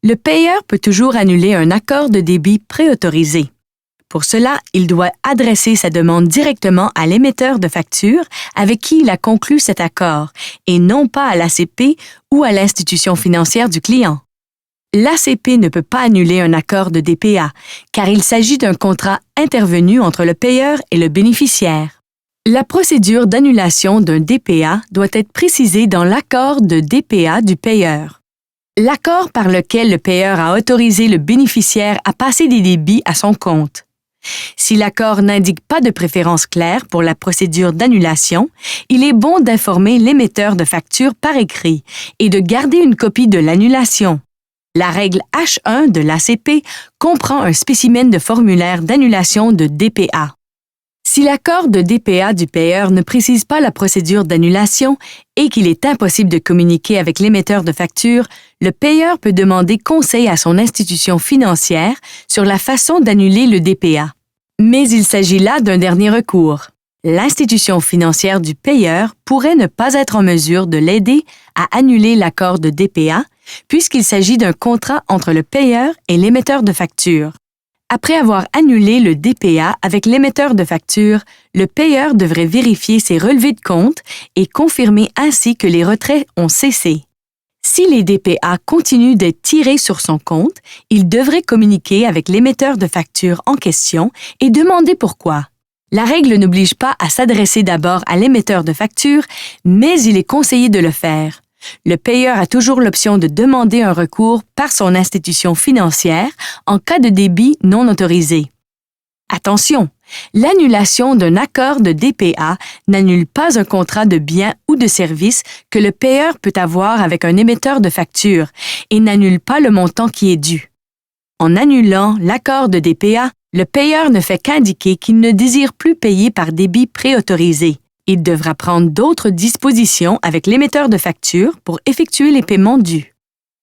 Le payeur peut toujours annuler un accord de débit préautorisé. Pour cela, il doit adresser sa demande directement à l'émetteur de facture avec qui il a conclu cet accord et non pas à l'ACP ou à l'institution financière du client. L'ACP ne peut pas annuler un accord de DPA car il s'agit d'un contrat intervenu entre le payeur et le bénéficiaire. La procédure d'annulation d'un DPA doit être précisée dans l'accord de DPA du payeur. L'accord par lequel le payeur a autorisé le bénéficiaire à passer des débits à son compte. Si l'accord n'indique pas de préférence claire pour la procédure d'annulation, il est bon d'informer l'émetteur de facture par écrit et de garder une copie de l'annulation. La règle H1 de l'ACP comprend un spécimen de formulaire d'annulation de DPA. Si l'accord de DPA du payeur ne précise pas la procédure d'annulation et qu'il est impossible de communiquer avec l'émetteur de facture, le payeur peut demander conseil à son institution financière sur la façon d'annuler le DPA. Mais il s'agit là d'un dernier recours. L'institution financière du payeur pourrait ne pas être en mesure de l'aider à annuler l'accord de DPA puisqu'il s'agit d'un contrat entre le payeur et l'émetteur de facture. Après avoir annulé le DPA avec l'émetteur de facture, le payeur devrait vérifier ses relevés de compte et confirmer ainsi que les retraits ont cessé. Si les DPA continuent d'être tirés sur son compte, il devrait communiquer avec l'émetteur de facture en question et demander pourquoi. La règle n'oblige pas à s'adresser d'abord à l'émetteur de facture, mais il est conseillé de le faire. Le payeur a toujours l'option de demander un recours par son institution financière en cas de débit non autorisé. Attention, l'annulation d'un accord de DPA n'annule pas un contrat de biens ou de services que le payeur peut avoir avec un émetteur de facture et n'annule pas le montant qui est dû. En annulant l'accord de DPA, le payeur ne fait qu'indiquer qu'il ne désire plus payer par débit préautorisé. Il devra prendre d'autres dispositions avec l'émetteur de facture pour effectuer les paiements dus.